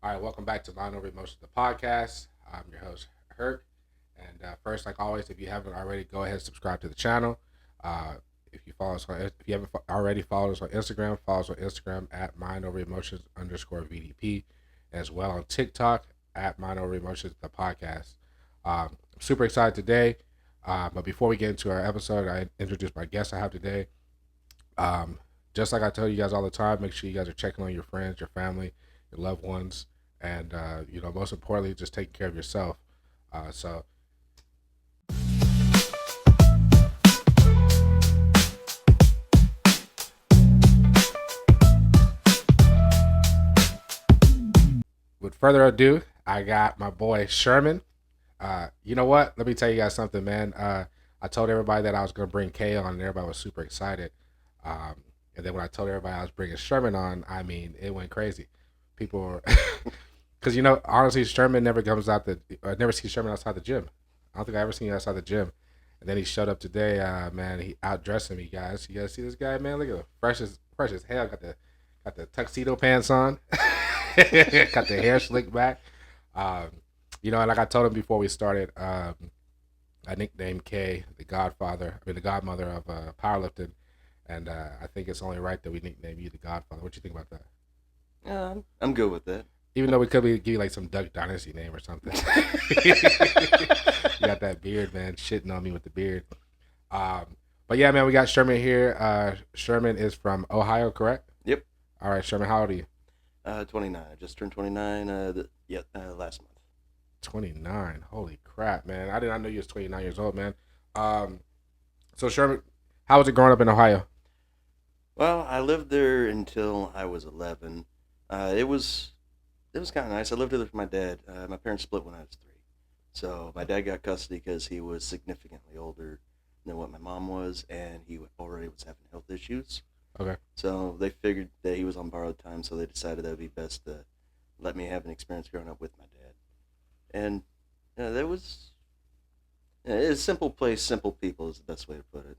All right, welcome back to Mind Over Emotions, the podcast. I'm your host, Herc. And first, like always, if you haven't already, go ahead and subscribe to the channel. Uh, if you haven't already followed us on Instagram, follow us on Instagram at Mind Over Emotions _VDP, as well on TikTok at Mind Over Emotions, the podcast. I'm super excited today. But before we get into our episode, I introduce my guest I have today. Um, just like I tell you guys all the time, make sure you guys are checking on your friends, your family, your loved ones, and most importantly, just taking care of yourself. So, with further ado, I got my boy Sherman. You know what? Let me tell you guys something, man. I told everybody that I was going to bring Kay on, and everybody was super excited. Um, and then when I told everybody I was bringing Sherman on, I mean, it went crazy. People were, because honestly, Sherman never comes out the, never see Sherman outside the gym. I don't think I ever seen you outside the gym. And then he showed up today. Man, he outdressing me, guys. You guys see this guy, man? Look at him, fresh as hell. Got the tuxedo pants on. Got the hair slicked back. Um, and like I told him before we started, I nicknamed Kay the godmother of powerlifting, and I think it's only right that we nickname you the Godfather. What you think about that? I'm good with that. Even though we could give you like some Duck Dynasty name or something. You got that beard, man, shitting on me with the beard. Um, but yeah, man, we got Sherman here. Sherman is from Ohio, correct? Yep. All right, Sherman, how old are you? 29. I just turned 29. Last month. 29. Holy crap, man! I did not know you was 29 years old, man. Um, so Sherman, how was it growing up in Ohio? Well, I lived there until I was 11. It was kind of nice. I lived there with my dad. My parents split when I was 3, so my dad got custody because he was significantly older than what my mom was, and he already was having health issues. Okay. So they figured that he was on borrowed time, so they decided that would be best to let me have an experience growing up with my dad. And that was a simple place, simple people is the best way to put it.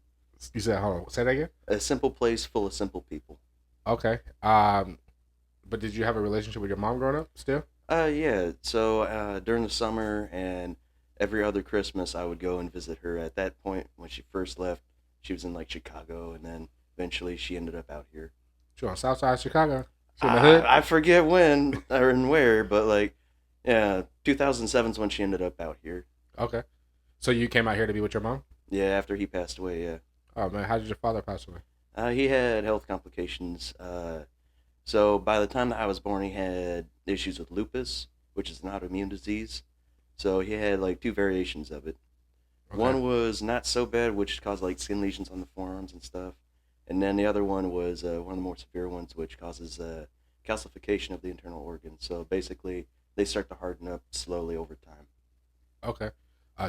You said, hold on, say that again. A simple place full of simple people. Okay. But did you have a relationship with your mom growing up still? Yeah. So during the summer and every other Christmas, I would go and visit her. At that point, when she first left, she was in like Chicago, and then eventually she ended up out here. She on South Side of Chicago. She in the hood. I forget when or and where, but like, yeah, 2007 is when she ended up out here. Okay. So you came out here to be with your mom? Yeah, after he passed away. Yeah. Oh man, how did your father pass away? He had health complications. So by the time that I was born, he had issues with lupus, which is an autoimmune disease. So he had like two variations of it. Okay. One was not so bad, which caused like skin lesions on the forearms and stuff, and then the other one was one of the more severe ones, which causes calcification of the internal organs. So basically, they start to harden up slowly over time. Okay.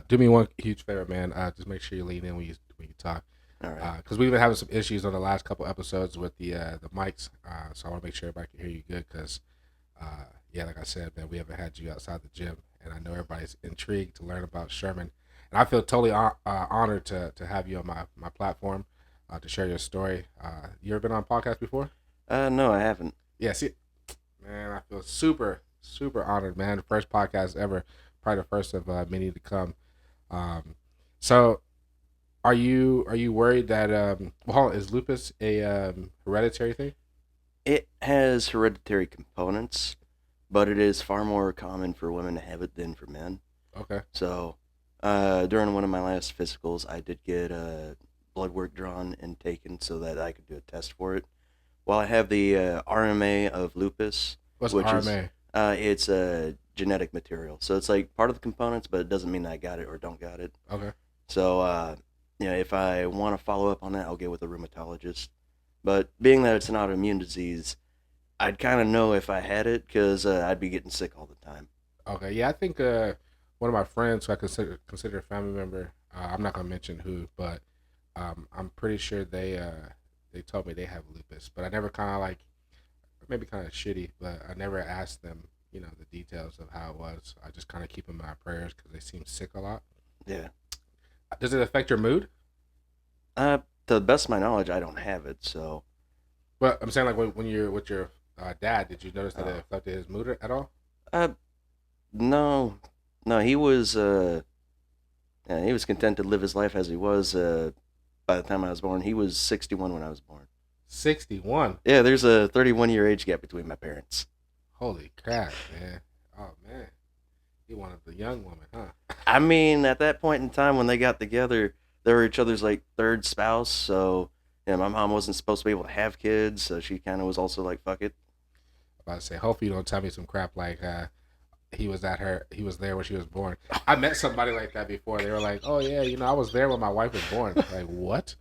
Do me one huge favor, man. Just make sure you lean in when you talk, All right. because we've been having some issues on the last couple episodes with the mics. So I want to make sure everybody can hear you good, because yeah, like I said, man, we haven't had you outside the gym, and I know everybody's intrigued to learn about Sherman, and I feel totally honored to have you on my platform to share your story. You ever been on a podcast before? No, I haven't. Yeah, see, man, I feel super honored, man. First podcast ever, probably the first of many to come. Um, so are you worried that well, hold on, is lupus a hereditary thing? It has hereditary components, but it is far more common for women to have it than for men. Okay, So, during one of my last physicals, I did get blood work drawn and taken so that I could do a test for it. While I have the RMA of lupus, what's which is RMA? it's a genetic material, so it's like part of the components, but it doesn't mean that I got it or don't got it. Okay, So, if I want to follow up on that, I'll get with a rheumatologist. But being that it's an autoimmune disease, I'd kind of know if I had it because I'd be getting sick all the time. okay, yeah, I think one of my friends who I consider a family member. I'm not gonna mention who, but I'm pretty sure they told me they have lupus, but I never kind of like, maybe kind of shitty, but I never asked them, the details of how it was. I just kind of keep them in my prayers because they seem sick a lot. Yeah. Does it affect your mood? To the best of my knowledge, I don't have it. So, Well, I'm saying like when you're with your dad, did you notice that it uh, affected his mood at all? Uh, no, no, he was content to live his life as he was. By the time I was born, he was 61 when I was born. 61. Yeah, there's a 31-year age gap between my parents. Holy crap, man. Oh man. He wanted the young woman, huh? I mean, at that point in time when they got together, they were each other's like third spouse. So, yeah, my mom wasn't supposed to be able to have kids, so she kind of was also like, "Fuck it." About to say, hopefully you don't tell me some crap like he was there when she was born. I met somebody like that before. They were like, "Oh yeah, I was there when my wife was born." Like what?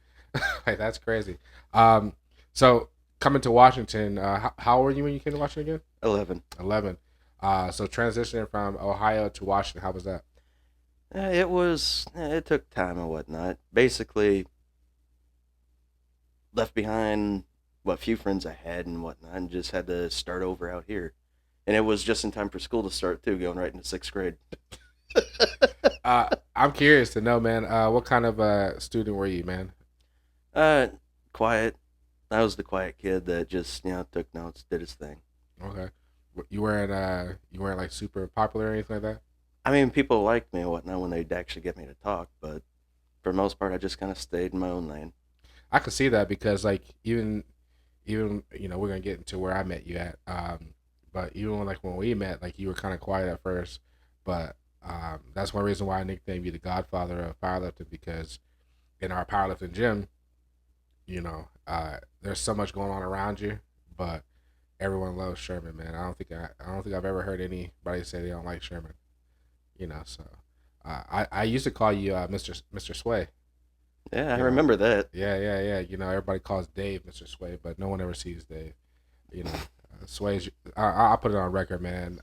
Like that's crazy. Um, so coming to Washington, how old were you when you came to Washington again? 11. 11. So transitioning from Ohio to Washington, how was that? It took time and whatnot. Basically, left behind what few friends I had and whatnot, and just had to start over out here. And it was just in time for school to start too, going right into sixth grade. I'm curious to know, man. What kind of student were you, man? uh, Quiet. I was the quiet kid that just took notes, did his thing. Okay. You weren't like super popular or anything like that? I mean, people liked me and whatnot when they'd actually get me to talk, but for the most part, I just kind of stayed in my own lane. I could see that because like even we're gonna get into where I met you at. But even when we met, like you were kind of quiet at first, but that's one reason why I nicknamed you the Godfather of powerlifting because in our powerlifting gym, there's so much going on around you, but everyone loves Sherman, man. I don't think I've ever heard anybody say they don't like Sherman. So I used to call you Mr. Sway. Yeah, I You know, remember that. yeah, yeah, yeah. Everybody calls Dave Mr. Sway, but no one ever sees Dave. Sway's. I'll put it on record, man.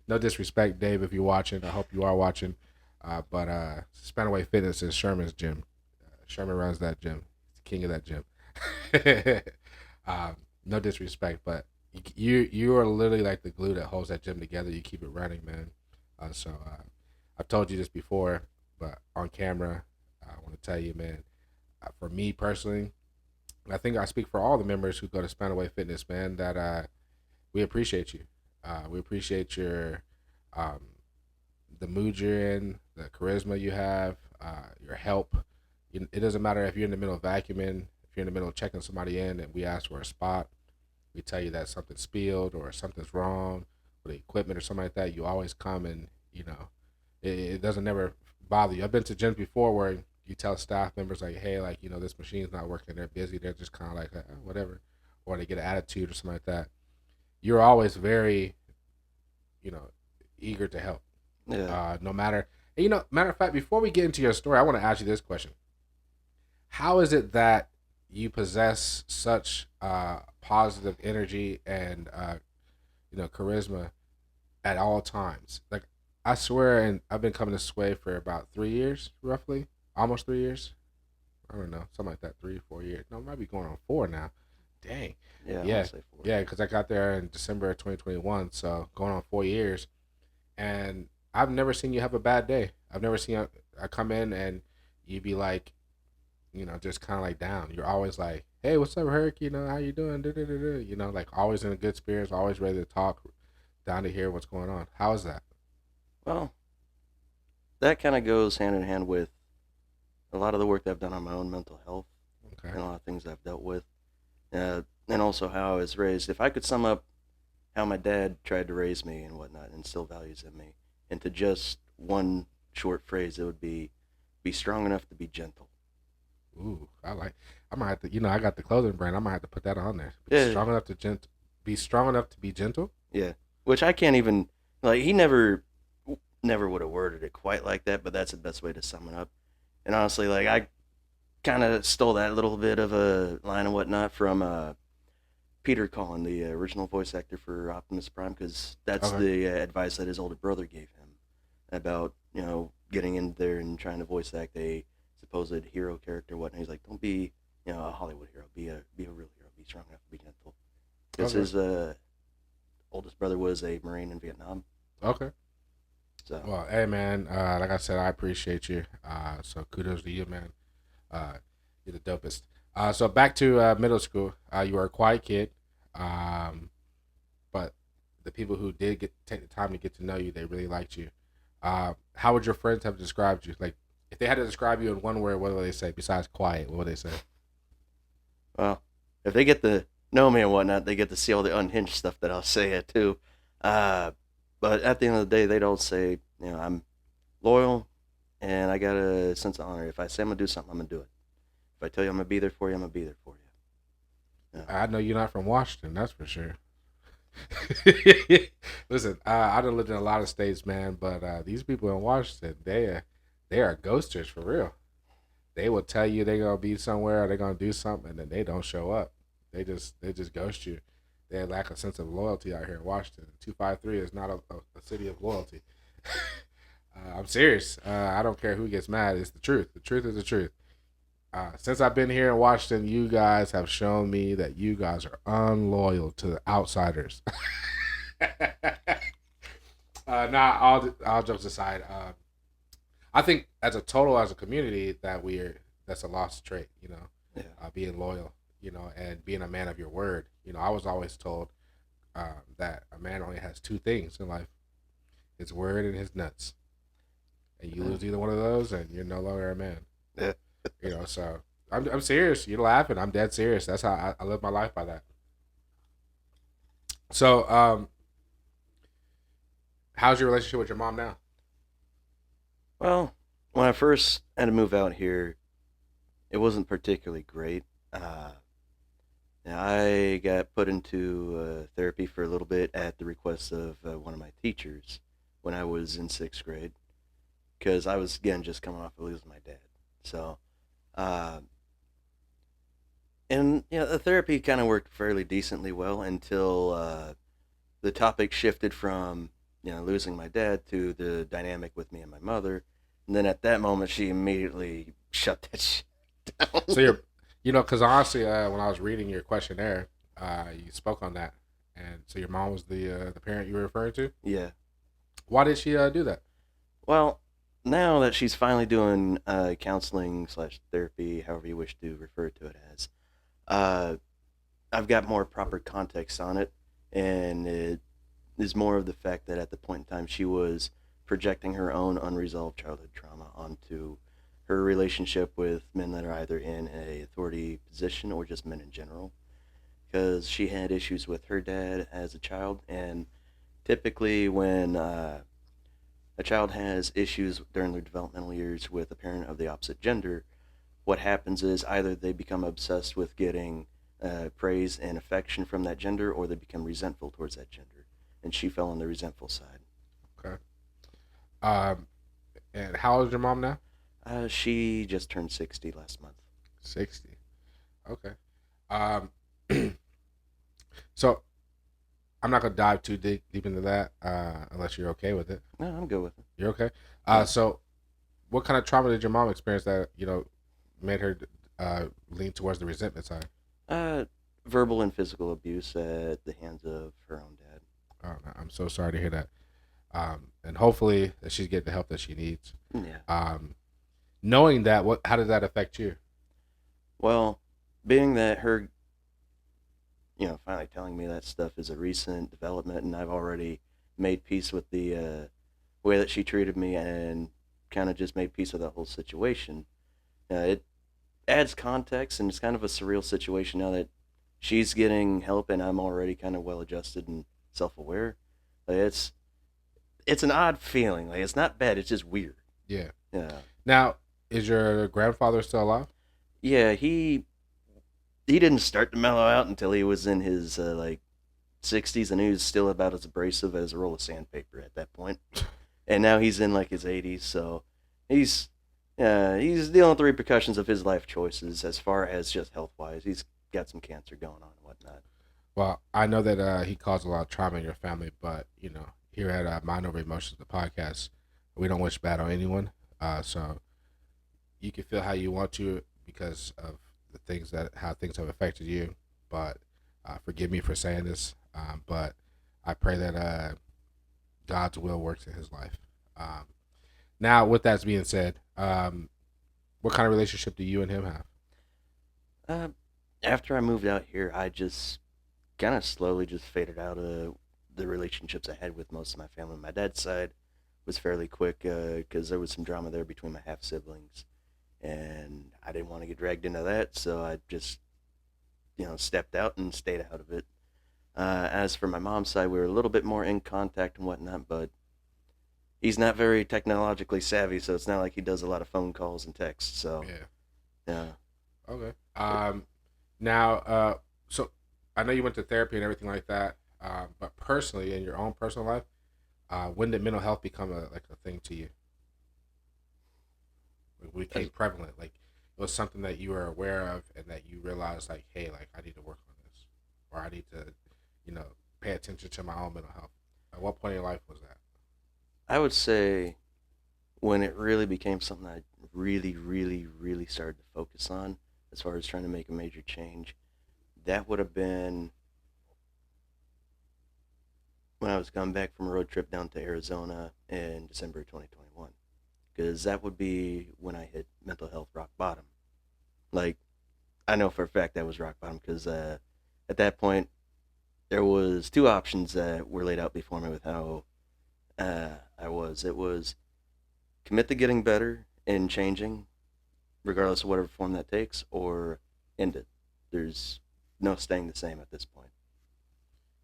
No disrespect, Dave, if you're watching. I hope you are watching. But Spanaway Fitness is Sherman's gym. Sherman runs that gym. He's the king of that gym. No disrespect, but you are literally like the glue that holds that gym together. You keep it running, man. I've told you this before, but on camera, I want to tell you, man. For me personally, I think I speak for all the members who go to Spanaway Fitness, man. That we appreciate you. We appreciate um, the mood you're in, the charisma you have, your help. It doesn't matter if you're in the middle of vacuuming, if you're in the middle of checking somebody in, and we ask for a spot. We tell you that something's spilled or something's wrong with the equipment or something like that. You always come and it doesn't never bother you. I've been to gyms before where you tell staff members like, hey, like this machine's not working. They're busy. They're just kind of like whatever, or they get an attitude or something like that. You're always very, you know, eager to help. Yeah. No matter, and, matter of fact, before we get into your story, I want to ask you this question: how is it that you possess such positive energy and charisma at all times? Like I swear, and I've been coming to Sway for about 3 years, roughly, almost 3 years. I don't know, something like that, 3 4 years. No, it might be going on four now. Dang. Yeah, I want Yeah, to say four. yeah, because I got there in December of 2021, so going on 4 years, and I've never seen you have a bad day. I've never seen I come in and you be like, just kind of like down. You're always like, hey, what's up, Herc? How you doing? Da-da-da-da. Like always in a good spirits, always ready to talk, down to hear what's going on. How is that? Well, that kind of goes hand in hand with a lot of the work that I've done on my own mental health Okay. and a lot of things I've dealt with, and also how I was raised. If I could sum up how my dad tried to raise me and whatnot, and instill values in me, into just one short phrase, it would be strong enough to be gentle. Ooh, I like. I might have to. I got the clothing brand. I might have to put that on there. Yeah, Be strong enough to be gentle. yeah. Which I can't even like. He never would have worded it quite like that, but that's the best way to sum it up. And honestly, like I kind of stole that little bit of a line and whatnot from Peter Cullen, the original voice actor for Optimus Prime, because that's Okay. the advice that his older brother gave him about getting in there and trying to voice act a supposed hero character. And whatnot. He's like, don't be a Hollywood hero. Be a real hero. Be strong enough to be gentle. Because Okay. his oldest brother was a Marine in Vietnam. Okay. So Well, hey man, like I said, I appreciate you. So kudos to you, man. Uh, you're the dopest. So back to middle school. You were a quiet kid, but the people who did take the time to get to know you, they really liked you. How would your friends have described you? Like, if they had to describe you in one word, what would they say besides quiet? What would they say? Well, if they get to know me and whatnot, they get to see all the unhinged stuff that I'll say it too. Uh, but at the end of the day, they don't say, I'm loyal and I got a sense of honor. If I say I'm gonna do something, I'm gonna do it. If I tell you I'm gonna be there for you, I'm gonna be there for you. Yeah. I know you're not from Washington, that's for sure. Listen, I done lived in a lot of states, man, but these people in Washington, they are ghosters for real. They will tell you they're gonna be somewhere or they're gonna do something, and then they don't show up. They just ghost you. They lack a sense of loyalty out here in Washington. 253 is not a city of loyalty. I'm serious. I don't care who gets mad. It's the truth. The truth is the truth. Since I've been here in Washington, you guys have shown me that you guys are unloyal to the outsiders. Nah, all jokes aside, I think as a total, as a community, that's a lost trait. Yeah. Being loyal, and being a man of your word. I was always told that a man only has two things in life: his word and his nuts. And you lose either one of those, and you're no longer a man. Yeah. So I'm serious. You're laughing. I'm dead serious. That's how I live my life by that. So, how's your relationship with your mom now? Well, when I first had to move out here, it wasn't particularly great. I got put into therapy for a little bit at the request of one of my teachers when I was in sixth grade, because I was again just coming off of losing my dad. So, uh, and the therapy kind of worked fairly decently well until the topic shifted from losing my dad to the dynamic with me and my mother, and then at that moment she immediately shut that shit down. So because honestly, when I was reading your questionnaire, you spoke on that, and so your mom was the parent you were referring to. Yeah. Why did she do that? Well, now that she's finally doing counseling slash therapy, however you wish to refer to it as, uh, I've got more proper context on it, and it is more of the fact that at the point in time she was projecting her own unresolved childhood trauma onto her relationship with men that are either in a authority position or just men in general. Because she had issues with her dad as a child, and typically when a child has issues during their developmental years with a parent of the opposite gender, what happens is either they become obsessed with getting praise and affection from that gender, or they become resentful towards that gender. And she fell on the resentful side. Okay. Um, and how old is your mom now? She just turned 60 last month. 60. Okay. Um, so I'm not gonna dive too deep into that unless you're okay with it. No, I'm good with it. You're okay. Yeah. So what kind of trauma did your mom experience that made her lean towards the resentment side? Uh, Verbal and physical abuse at the hands of her own dad. Oh, no, I'm so sorry to hear that. And hopefully that she's getting the help that she needs. Yeah. Knowing that, how did that affect you? Well, being that her, finally telling me that stuff is a recent development, and I've already made peace with the way that she treated me, and kind of just made peace with that whole situation. It adds context, and it's kind of a surreal situation now that she's getting help, and I'm already kind of well adjusted and self aware. Like, it's an odd feeling. Like, it's not bad. It's just weird. Yeah. Yeah. Now, is your grandfather still alive? Yeah. He didn't start to mellow out until he was in his 60s, and he was still about as abrasive as a roll of sandpaper at that point. And now he's in like his 80s, so he's dealing with the repercussions of his life choices as far as just health wise. He's got some cancer going on and whatnot. Well, I know that he caused a lot of trauma in your family, but here at Mind Over Emotions, the podcast, we don't wish bad on anyone. So you can feel how you want to because of how things have affected you. But forgive me for saying this. But I pray that God's will works in his life. Now, with that being said, what kind of relationship do you and him have? Uh, After I moved out here, I just kind of slowly just faded out of the relationships I had with most of my family. My dad's side was fairly quick because there was some drama there between my half siblings, and I didn't want to get dragged into that, so I just stepped out and stayed out of it. As for my mom's side, we were a little bit more in contact and whatnot, but he's not very technologically savvy, so it's not like he does a lot of phone calls and texts. So Yeah. yeah, Okay. it, Now, so I know you went to therapy and everything like that, but personally, in your own personal life, when did mental health become a thing to you? Like, when it became as, prevalent, like it was something that you were aware of and that you realized, like, hey, like I need to work on this, or I need to, you know, pay attention to my own mental health. At what point in your life was that? I would say when it really became something I really, really, really started to focus on as far as trying to make a major change, that would have been when I was coming back from a road trip down to Arizona in December of 2021. Because that would be when I hit mental health rock bottom. Like, I know for a fact that was rock bottom because at that point, there was two options that were laid out before me with how I was. It was commit to getting better and changing, regardless of whatever form that takes, or end it. There's no staying the same at this point.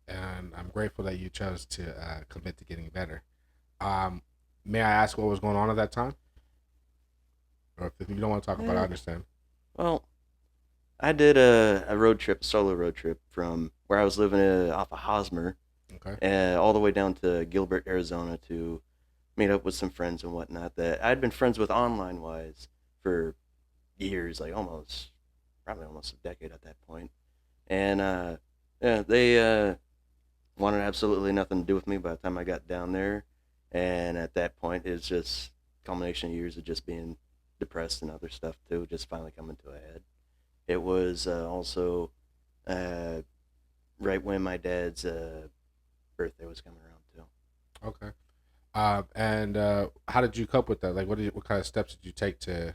And I'm grateful that you chose to commit to getting better. Um, may I ask what was going on at that time? Or if you don't want to talk about it, I Eh, understand. well, I did a road trip, a solo road trip from where I was living off of Hosmer Okay. all the way down to Gilbert, Arizona to meet up with some friends and whatnot that I'd been friends with online wise for years, like probably almost a decade at that point. And yeah, they wanted absolutely nothing to do with me by the time I got down there. And at that point, it's just culmination of years of just being depressed and other stuff too, just finally coming to a head. It was also uh, right when my dad's birthday was coming around too. Okay. And how did you cope with that? Like, what kind of steps did you take to,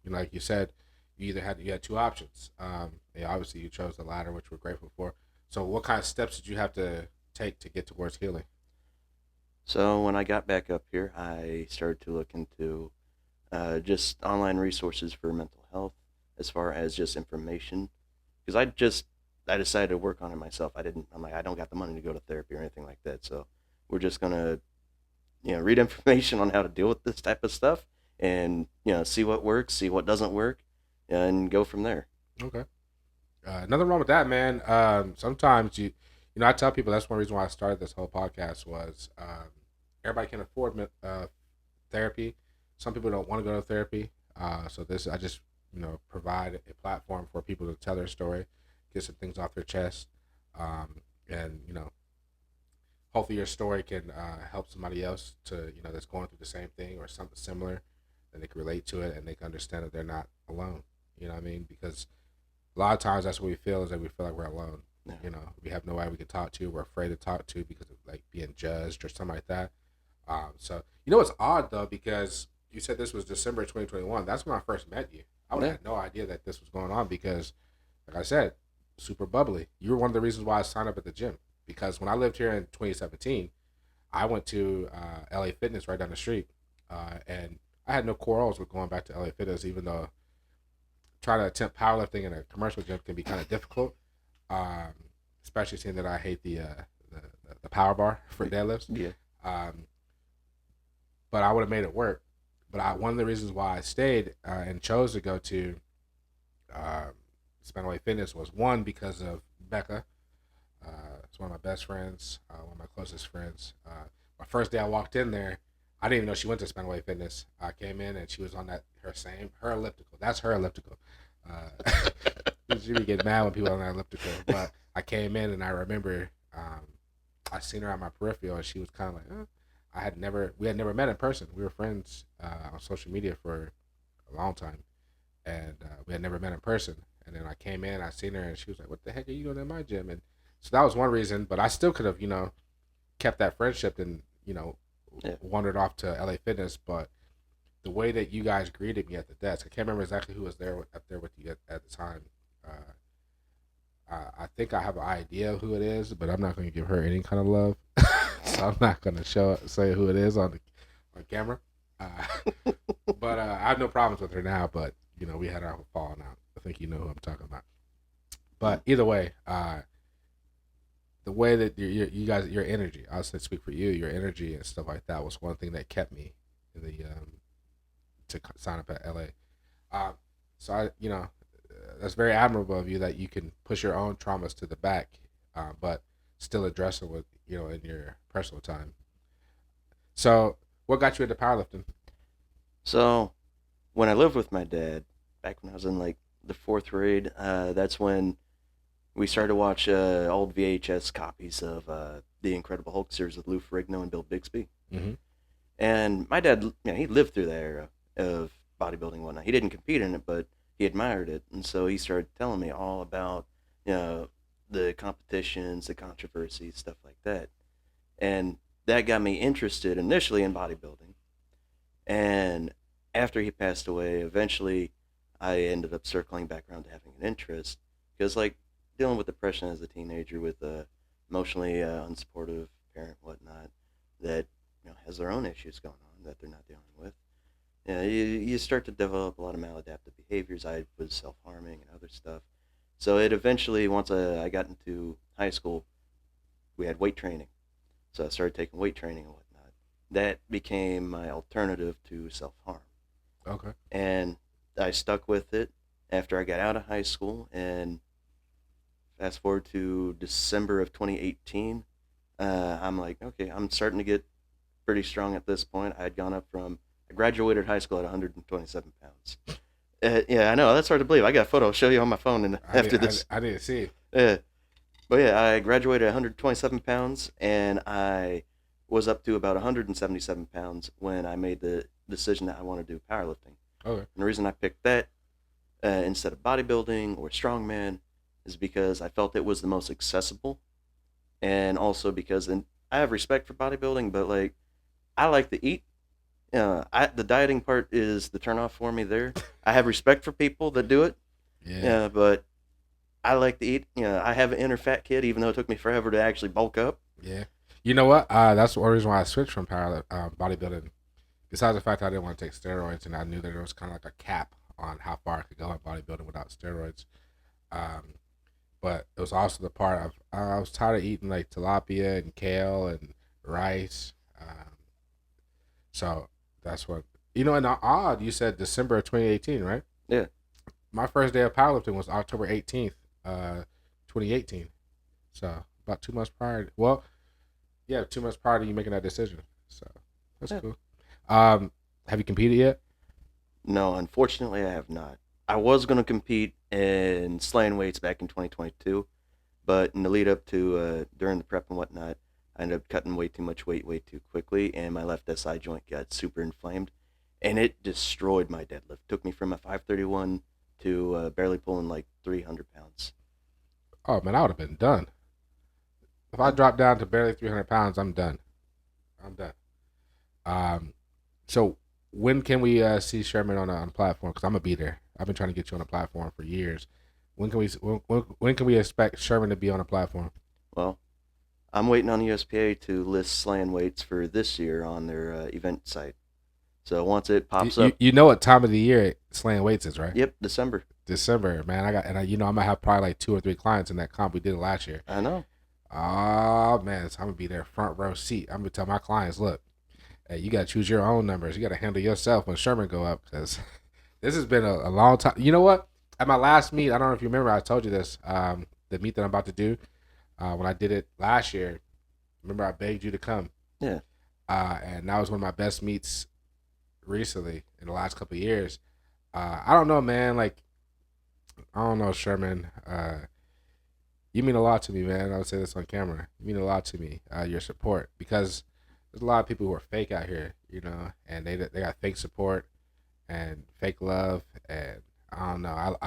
like you said, you had two options. Yeah, obviously you chose the latter, which we're grateful for. So, what kind of steps did you have to take to get towards healing? So when I got back up here, I started to look into just online resources for mental health, as far as just information, because I decided to work on it myself. I'm like I don't got the money to go to therapy or anything like that, so we're just gonna read information on how to deal with this type of stuff, and see what works, see what doesn't work, and go from there. Okay. Nothing wrong with that, man. Sometimes I tell people that's one reason why I started this whole podcast was everybody can afford therapy. Some people don't want to go to therapy. So this I just provide a platform for people to tell their story, get some things off their chest, and hopefully your story can help somebody else to that's going through the same thing or something similar, and they can relate to it and they can understand that they're not alone. You know what I mean? Because a lot of times that's what we feel is that we feel like we're alone. Yeah. We have nobody we can talk to. We're afraid to talk to because of like being judged or something like that. So it's odd though because you said this was December 2021. That's when I first met you. I would have Yeah. had no idea that this was going on because, like I said, super bubbly. You were one of the reasons why I signed up at the gym because when I lived here in 2017, I went to LA Fitness right down the street, and I had no quarrels with going back to LA Fitness, even though trying to attempt powerlifting in a commercial gym can be kind of difficult, um, especially seeing that I hate the power bar for deadlifts. Yeah. Um, but I would have made it work. But one of the reasons why I stayed and chose to go to um, Spanaway Fitness was one because of Becca. It's one of my best friends, one of my closest friends. My first day I walked in there, I didn't even know she went to Spanaway Fitness. I came in and she was on her elliptical. That's her elliptical. Uh, she be getting mad when people on that elliptical. But I came in and I remember I seen her on my peripheral and she was kind of like, we had never met in person. We were friends on social media for a long time, and we had never met in person. And then I came in, I seen her, and she was like, "What the heck are you doing in my gym?" And so that was one reason. But I still could have, kept that friendship and Yeah. wandered off to LA Fitness. But the way that you guys greeted me at the desk, I can't remember exactly who was there up there with you at the time. Uh, I think I have an idea of who it is, but I'm not going to give her any kind of love. So I'm not going to say who it is on camera. Uh, but I have no problems with her now. But we had our falling out. I think you know who I'm talking about. Mm. But either way, the way that you guys, your energy, I'll say speak for you, your energy and stuff like that was one thing that kept me in the to sign up at LA. So that's very admirable of you that you can push your own traumas to the back, but still address it with in your personal time. So, what got you into powerlifting? So when I lived with my dad, back when I was in like the fourth grade, that's when we started to watch old VHS copies of the Incredible Hulk series with Lou Ferrigno and Bill Bixby. Mm-hmm. And my dad, he lived through that era of bodybuilding and whatnot. He didn't compete in it, but he admired it, and so he started telling me all about you know the competitions, the controversies, stuff like that. And that got me interested initially in bodybuilding. And after he passed away, eventually I ended up circling back around to having an interest because, like, dealing with depression as a teenager with a emotionally unsupportive parent, whatnot, that has their own issues going on that they're not dealing with. You start to develop a lot of maladaptive behaviors. I was self harming and other stuff. So it eventually, once I got into high school, we had weight training. So I started taking weight training and whatnot. That became my alternative to self harm. Okay. And I stuck with it after I got out of high school. And fast forward to December of 2018, I'm like, okay, I'm starting to get pretty strong at this point. I had gone up from, I graduated high school at 127 pounds. Yeah, I know. That's hard to believe. I got a photo. I'll show you on my phone and I after did. this. I didn't see. Uh, but yeah, I graduated at 127 pounds and I was up to about 177 pounds when I made the decision that I want to do powerlifting. Okay. And the reason I picked that instead of bodybuilding or strongman is because I felt it was the most accessible, and also because and I have respect for bodybuilding, but like I like to eat. The dieting part is the turnoff for me. There, I have respect for people that do it. Yeah. Yeah, but I like to eat. I have an inner fat kid, even though it took me forever to actually bulk up. Yeah. You know what? That's one reason why I switched from bodybuilding. Besides the fact that I didn't want to take steroids, and I knew that there was kind of like a cap on how far I could go in bodybuilding without steroids. Um, but it was also the part of I was tired of eating like tilapia and kale and rice. So that's what And odd, you said December of 2018, right? Yeah. My first day of powerlifting was October 18th, 2018. So about 2 months prior. Well, yeah, 2 months prior to you making that decision. So that's Yeah. cool. Have you competed yet? No, unfortunately, I have not. I was going to compete in slaying weights back in 2022, but in the lead up to during the prep and whatnot, I ended up cutting way too much weight way too quickly, and my left SI joint got super inflamed, and it destroyed my deadlift. Took me from a 531 to barely pulling like 300 pounds. Oh man, I would have been done. If I Uh, dropped down to barely 300 pounds, I'm done. I'm done. Um, so when can we see Sherman on a platform? Because I'm gonna be there. I've been trying to get you on a platform for years. When can we expect Sherman to be on a platform? well, I'm waiting on USPA to list slaying weights for this year on their event site. So once it You, pops you, up, you know what time of the year slaying weights is, right? yep, December. December, man. I'm gonna have probably like 2 or 3 clients in that comp we did last year. I know. Oh man, so I'm gonna be there front row seat. I'm gonna tell my clients, look, hey, you gotta choose your own numbers. You gotta handle yourself when Sherman go up because this has been a long time. You know what? At my last meet, I don't know if you remember, I told you this. The meet that I'm about to do, when I did it last year, remember I begged you to come, Yeah. and that was one of my best meets recently in the last couple of years. I don't know, man. Like I don't know, Sherman. You mean a lot to me, man. I would say this on camera. You mean a lot to me. Your support, because there's a lot of people who are fake out here, and they got fake support and fake love, and I don't know.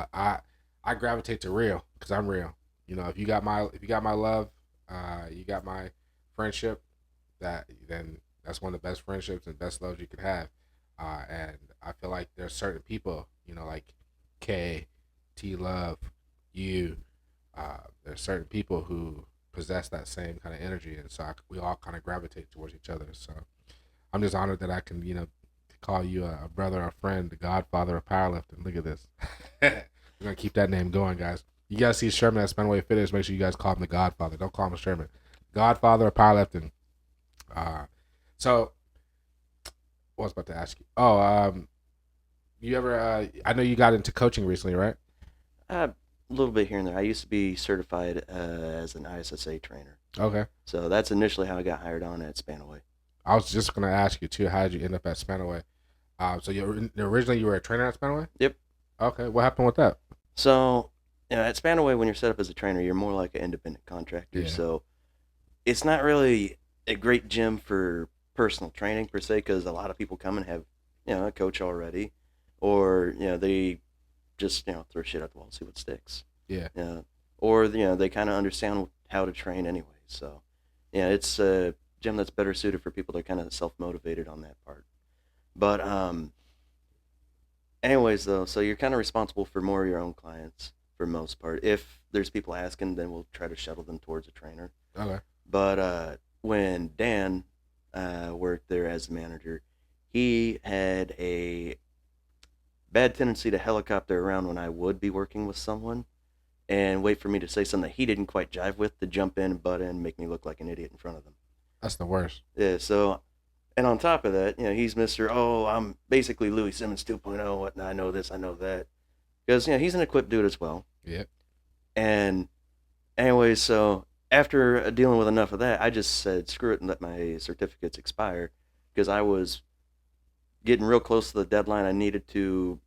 I gravitate to real because I'm real. If you got my love, you got my friendship. Then that's one of the best friendships and best loves you could have. And I feel like there's certain people, like K, T Love, you, There's certain people who possess that same kind of energy, and so we all kind of gravitate towards each other. So I'm just honored that I can, call you a brother, a friend, the Godfather of powerlifting. Look at this. We're gonna keep that name going, guys. You guys see Sherman at Spanaway Fitness, make sure you guys call him the Godfather. Don't call him Sherman. Godfather of powerlifting. Uh, so what was I about to ask you? Oh, you ever? I know you got into coaching recently, right? A little bit here and there. I used to be certified as an ISSA trainer. Okay. So that's initially how I got hired on at Spanaway. I was just gonna ask you too. How did you end up at Spanaway? So you originally you were a trainer at Spanaway. Yep. Okay. What happened with that? So, at Spanaway, when you're set up as a trainer, you're more like an independent contractor. Yeah. So it's not really a great gym for personal training per se, because a lot of people come and have, a coach already, or they just throw shit at the wall and see what sticks. Yeah. Or they kind of understand how to train anyway. So it's a gym that's better suited for people that are kind of self motivated on that part. But anyways, though, so you're kind of responsible for more of your own clients for most part. If there's people asking, then we'll try to shuttle them towards a trainer. Okay. But when Dan worked there as the manager, he had a bad tendency to helicopter around when I would be working with someone and wait for me to say something that he didn't quite jive with to jump in, butt in, make me look like an idiot in front of them. That's the worst. Yeah, so, and on top of that, he's Mr. Oh, I'm basically Louis Simmons 2.0, what, I know this, I know that. Because, he's an equipped dude as well. Yeah. And anyways, so after dealing with enough of that, I just said screw it and let my certificates expire because I was getting real close to the deadline. I needed to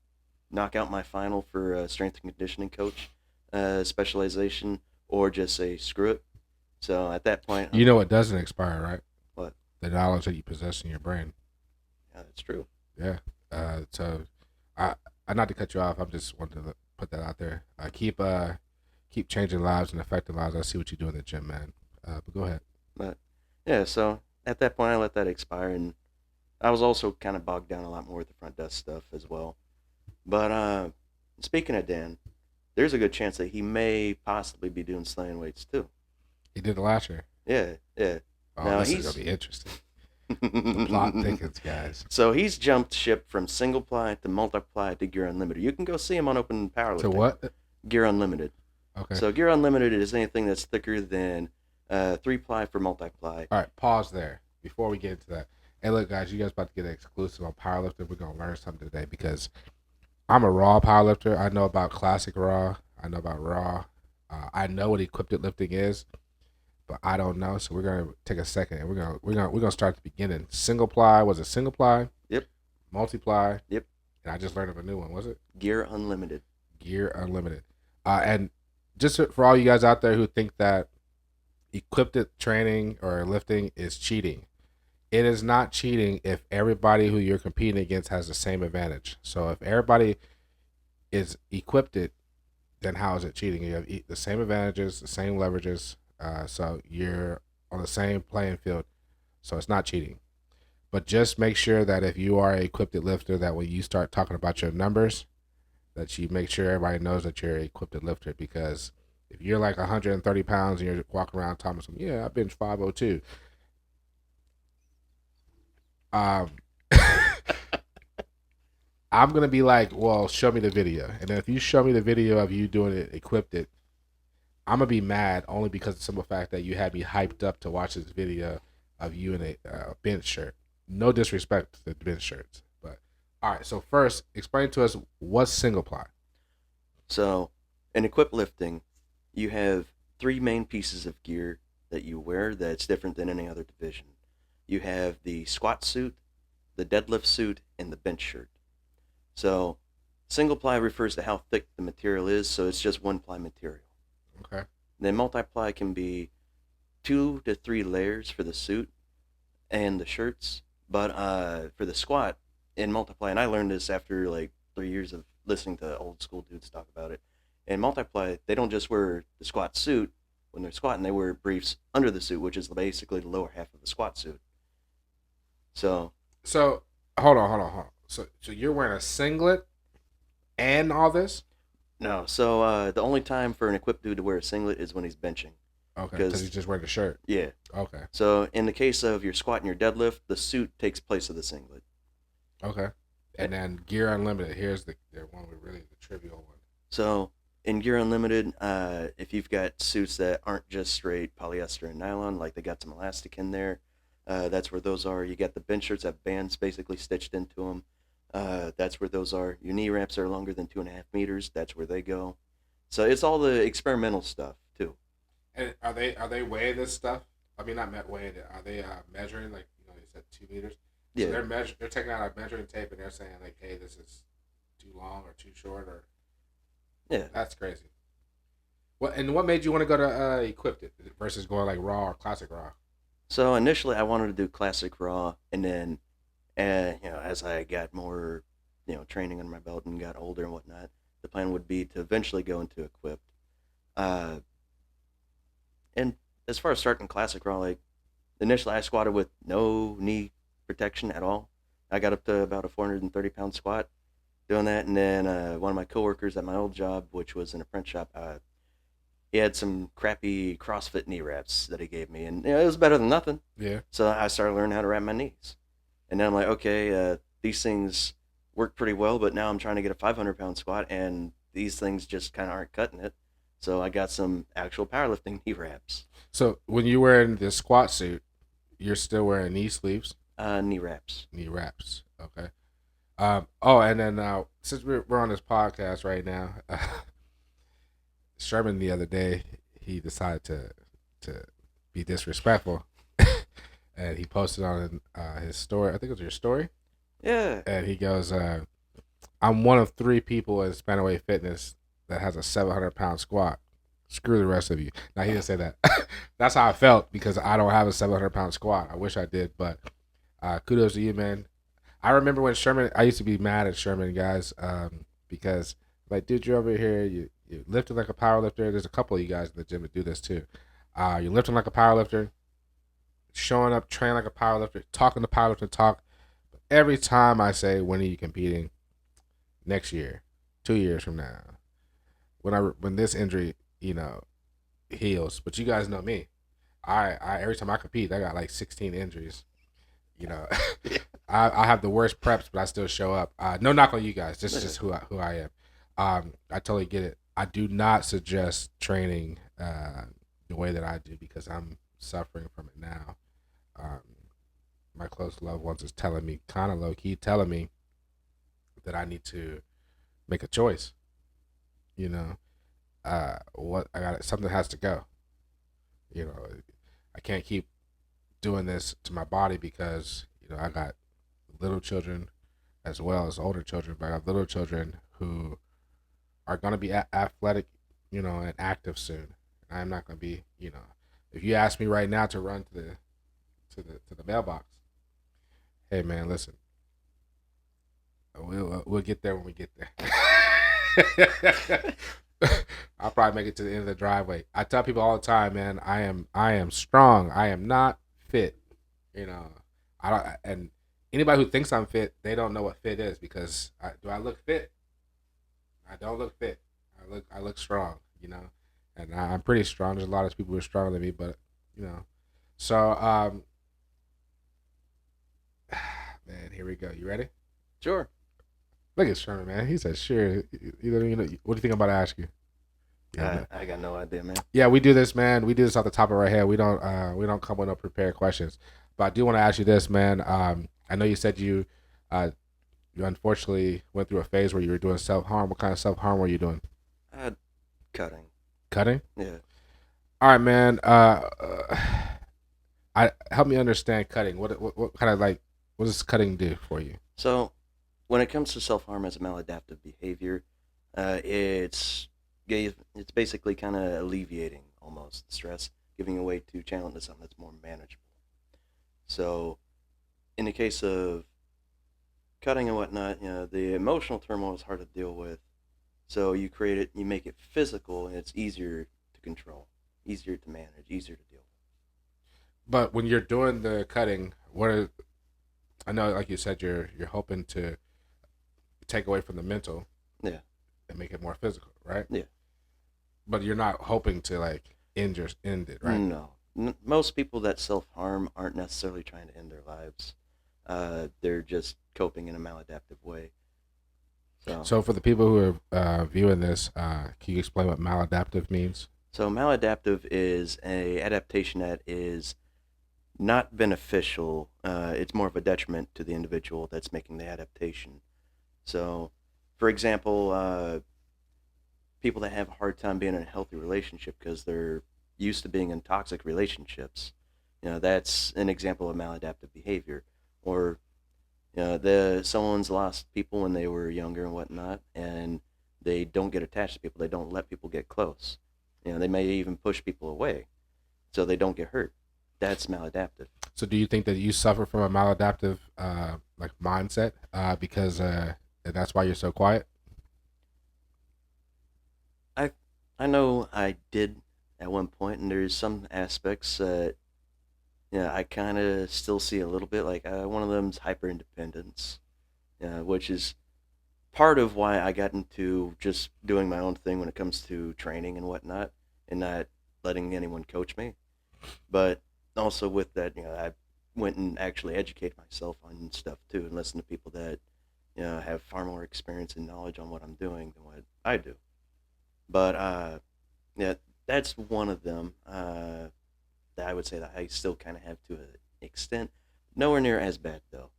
knock out my final for strength and conditioning coach specialization, or just say screw it. So at that point, You know what doesn't expire, right? What? The knowledge that you possess in your brain. Yeah, that's true. Yeah. So, I not to cut you off. I'm just wanted to put that out there. Keep changing lives and affecting lives. I see what you do in the gym, man. But go ahead. But yeah, so at that point, I let that expire, and I was also kind of bogged down a lot more with the front desk stuff as well. But speaking of Dan, there's a good chance that he may possibly be doing slaying weights too. He did the last year. Yeah, yeah. Oh, Now this is he's gonna be interesting. The plot thickens, guys. So he's jumped ship from single ply to multiply to Gear Unlimited. You can go see him on Open Powerlifting. To what? Gear Unlimited. Okay. So Gear Unlimited is anything that's thicker than 3-ply for multiply. All right. Pause there before we get into that. Hey, look, guys, you guys about to get an exclusive on powerlifting. We're gonna learn something today because I'm a raw powerlifter. I know about classic raw. I know about raw. I know what equipped lifting is, but I don't know. So we're gonna take a second and we're gonna start at the beginning. Single ply, was it single ply? Yep. Multiply. Yep. And I just learned of a new one. Was it Gear Unlimited. Gear Unlimited? And just for all you guys out there who think that equipped training or lifting is cheating, it is not cheating if everybody who you're competing against has the same advantage. So if everybody is equipped, then how is it cheating? You have the same advantages, the same leverages. So you're on the same playing field. So it's not cheating. But just make sure that if you are a equipped lifter, that when you start talking about your numbers, that you make sure everybody knows that you're a equipped lifter. Because if you're like 130 pounds and you're walking around talking about, yeah, I bench 502. I'm gonna be like, well, show me the video, and then if you show me the video of you doing it, equipped it, I'm gonna be mad only because of the simple fact that you had me hyped up to watch this video of you in a bench shirt. No disrespect to the bench shirts, but all right. So first, explain to us what's single ply. So in equipped lifting, you have 3 main pieces of gear that you wear that's different than any other division. You have the squat suit, the deadlift suit, and the bench shirt. So single ply refers to how thick the material is, so it's just 1-ply material. Okay. Then multiply can be 2 to 3 layers for the suit and the shirts. But for the squat in multiply, and I learned this after like 3 years of listening to old school dudes talk about it. In multiply, they don't just wear the squat suit when they're squatting; they wear briefs under the suit, which is basically the lower half of the squat suit. So So hold on. So you're wearing a singlet and all this? No. So the only time for an equipped dude to wear a singlet is when he's benching. Okay, because he's Because just wearing the shirt. yeah. Okay, So in the case of your squat and your deadlift, the suit takes place of the singlet. okay. Eh, And then Gear Unlimited. Here's the one with really the trivial one. So in Gear Unlimited, if you've got suits that aren't just straight polyester and nylon, like they got some elastic in there, that's where those are. You got the bench shirts that have bands basically stitched into them. That's where those are. Your knee wraps are longer than 2.5 meters. That's where they go. So it's all the experimental stuff too. And are they weighing this stuff? I mean, not weighing it. Are they measuring? Like you said, 2 meters. So Yeah, they're taking out a measuring tape and they're saying like, hey, this is too long or too short or yeah. that's crazy. What made you want to go to equipped it versus going like raw or classic raw? So initially, I wanted to do classic raw, and then, as I got more, training under my belt and got older and whatnot, the plan would be to eventually go into equipped. Uh, and as far as starting classic raw, like initially, I squatted with no knee protection at all. I got up to about a 430-pound squat doing that, and then one of my coworkers at my old job, which was an apprentice shop, he had some crappy CrossFit knee wraps that he gave me, and it was better than nothing. Yeah. So I started learning how to wrap my knees, and then I'm like, okay, these things work pretty well, but now I'm trying to get a 500-pound squat, and these things just kind of aren't cutting it. So I got some actual powerlifting knee wraps, So when you were in the squat suit, you're still wearing knee sleeves, knee wraps. knee wraps. Okay. Oh, and then since we're on this podcast right now, Sherman the other day he decided to be disrespectful, and he posted on his story. I think it was your story, Yeah, and he goes, "I'm one of three people in Spanaway Fitness that has a 700-pound squat. Screw the rest of you." Now he didn't say that. That's how I felt because I don't have a 700-pound squat. I wish I did, but kudos to you, man. I remember when Sherman. I used to be mad at Sherman guys because like, dude, you're over here. You lifting like a power lifter. There's a couple of you guys in the gym that do this too. You're lifting like a power lifter, showing up, training like a power lifter, talking to powerlifting talk. Every time I say, when are you competing? Next year, 2 years from now, when this injury, heals. But you guys know me. I every time I compete, I got like 16 injuries. You know, I have the worst preps, but I still show up. No knock on you guys. This is just who I am. I totally get it. I do not suggest training the way that I do because I'm suffering from it now. Um, my close loved ones is telling me, kind of low key, telling me that I need to make a choice. You know, what I got, something has to go. You know, I can't keep doing this to my body because I got little children as well as older children, but I have little children who are going to be athletic, and active soon. I'm not going to be, if you ask me right now to run to the mailbox, hey man, listen, we'll get there when we get there. I'll probably make it to the end of the driveway. I tell people all the time, man, I am strong. I am not fit. You know, I don't. And anybody who thinks I'm fit, they don't know what fit is because do I look fit? I don't look fit. I look strong. And I'm pretty strong. There's a lot of people who are stronger than me, but you know. So man, here we go. You ready? sure. Look at Sherman, man. He said, "Sure." What do you think I'm about to ask you? Yeah, man. I got no idea, man. Yeah, we do this, man. We do this off the top of our head. We don't come with no prepared questions. But I do want to ask you this, man. I know you said you unfortunately went through a phase where you were doing self harm. What kind of self harm were you doing? Uh, Cutting. Cutting. Yeah. All right, man. I help me understand cutting. What kind of like what does cutting do for you? So when it comes to self harm as a maladaptive behavior, it's basically kind of alleviating almost the stress, giving a way to channel into something that's more manageable. So in the case of cutting and whatnot, the emotional turmoil is hard to deal with. So you make it physical, and it's easier to control, easier to manage, easier to deal But when you're doing the cutting, I know, like you said, you're hoping to take away from the mental. with. Yeah. and make it more physical, right? Yeah. But you're not hoping to like end it, right? No. Most people that self harm aren't necessarily trying to end their lives. They're just coping in a maladaptive way. So, So for the people who are viewing this, can you explain what maladaptive means? maladaptive is a adaptation that is not beneficial. It's more of a detriment to the individual that's making the adaptation. So, for example, people that have a hard time being in a healthy relationship because they're used to being in toxic relationships, that's an example of maladaptive behavior. Or someone's lost people when they were younger and whatnot, and they don't get attached to people. They don't let people get close. They may even push people away so they don't get hurt. That's maladaptive. So do you think that you suffer from a maladaptive like mindset because and that's why you're so quiet? I I know I did at one point, and there's some aspects that I kind of still see a little bit. Like one of them's hyper independence, which is part of why I got into just doing my own thing when it comes to training and whatnot, and not letting anyone coach me. But also with that, I went and actually educated myself on stuff too, and listened to people that have far more experience and knowledge on what I'm doing than what I do. But yeah, that's one of them that I would say that I still kind of have to an extent. Nowhere near as bad though.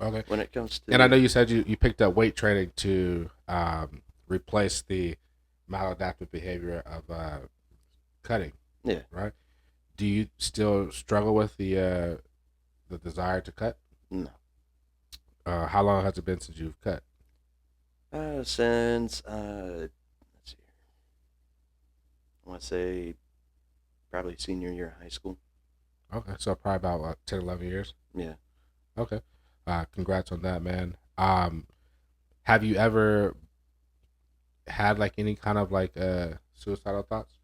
Okay. When it comes And I to know you said you picked up weight training to replace the maladaptive behavior of cutting, yeah, right? Do you still struggle with the desire to cut? no, How long has it been since you've cut? since let's see, I want to say probably senior year of high school. Okay, so probably about 10, 11 years. Yeah, Okay. Congrats on that, man. Have you ever had like any kind of like suicidal thoughts?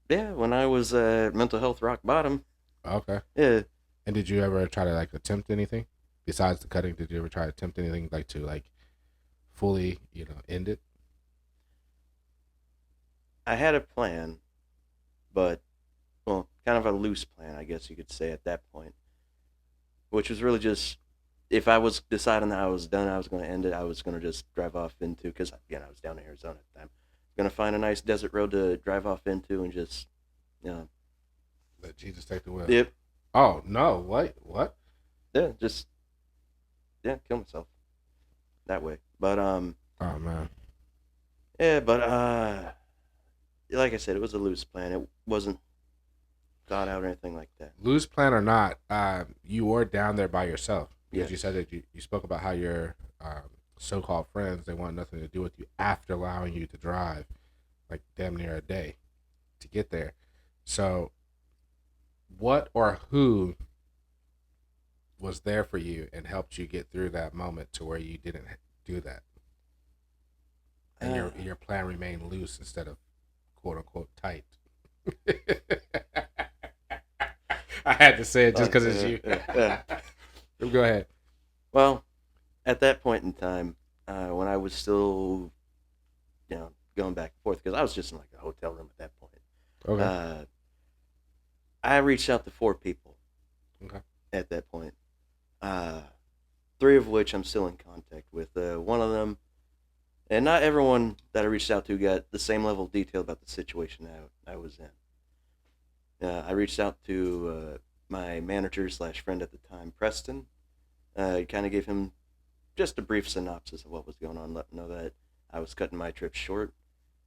yeah. When I was mental health rock bottom, Okay. yeah, And did you ever try to like attempt anything besides the cutting? Did you ever try to attempt anything like to like fully, end it? I had a plan, but well, kind of a loose plan, I guess you could say at that point, which was really just if I was deciding that I was done, I was going to end it. I was going to just drive off into because again I was down in Arizona at the time. Going to find a nice desert road to drive off into and just you know, Let Jesus take the wheel. yep, Oh no! What? yeah, just kill myself that way. But Oh man. yeah, but like I said, it was a loose plan. It wasn't thought out or anything like that. Loose plan or not, you were down there by yourself because you said Yes. that you spoke about how your so-called friends they want nothing to do with you after allowing you to drive like damn near a day to get there. So, what or who was there for you and helped you get through that moment to where you didn't do that, and Uh, your plan remained loose instead of quote unquote tight? I had to say it just because it's you. Go ahead. well, at that point in time, when I was still, going back and forth, because I was just in like a hotel room at that point, Okay. uh, I reached out to four people Okay. at that point. Uh, three of which I'm still in contact with. One of them, and not everyone that I reached out to got the same level of detail about the situation that I was in. I reached out to my manager slash friend at the time, Preston. Kind of gave him just a brief synopsis of what was going on, let him know that I was cutting my trip short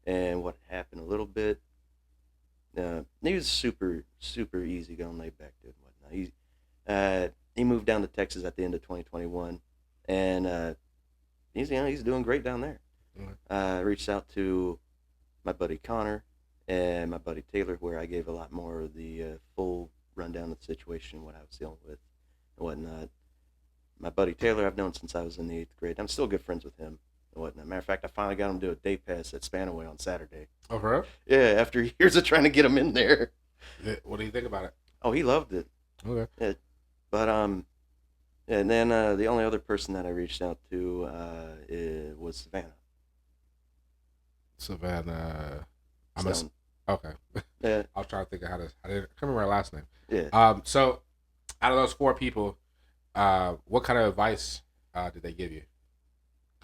and what happened a little bit. He was super, super easy going, laid back dude and whatnot. He moved down to Texas at the end of 2021, and he's doing great down there. Okay. I reached out to my buddy Connor and my buddy Taylor, where I gave a lot more of the full rundown of the situation, what I was dealing with, and whatnot. My buddy Taylor, I've known since I was in the eighth grade. I'm still good friends with him and whatnot. Matter of fact, I finally got him to do a day pass at Spanaway on Saturday. Oh, for real? Yeah, after years of trying to get him in there. What do you think about it? Oh, he loved it. Okay. Yeah, but and then the only other person that I reached out to was Savannah. Savannah. I'm a Stone. okay. Yeah, I was trying to think of how to. I didn't. I can't remember her last name. yeah. So out of those four people, what kind of advice did they give you?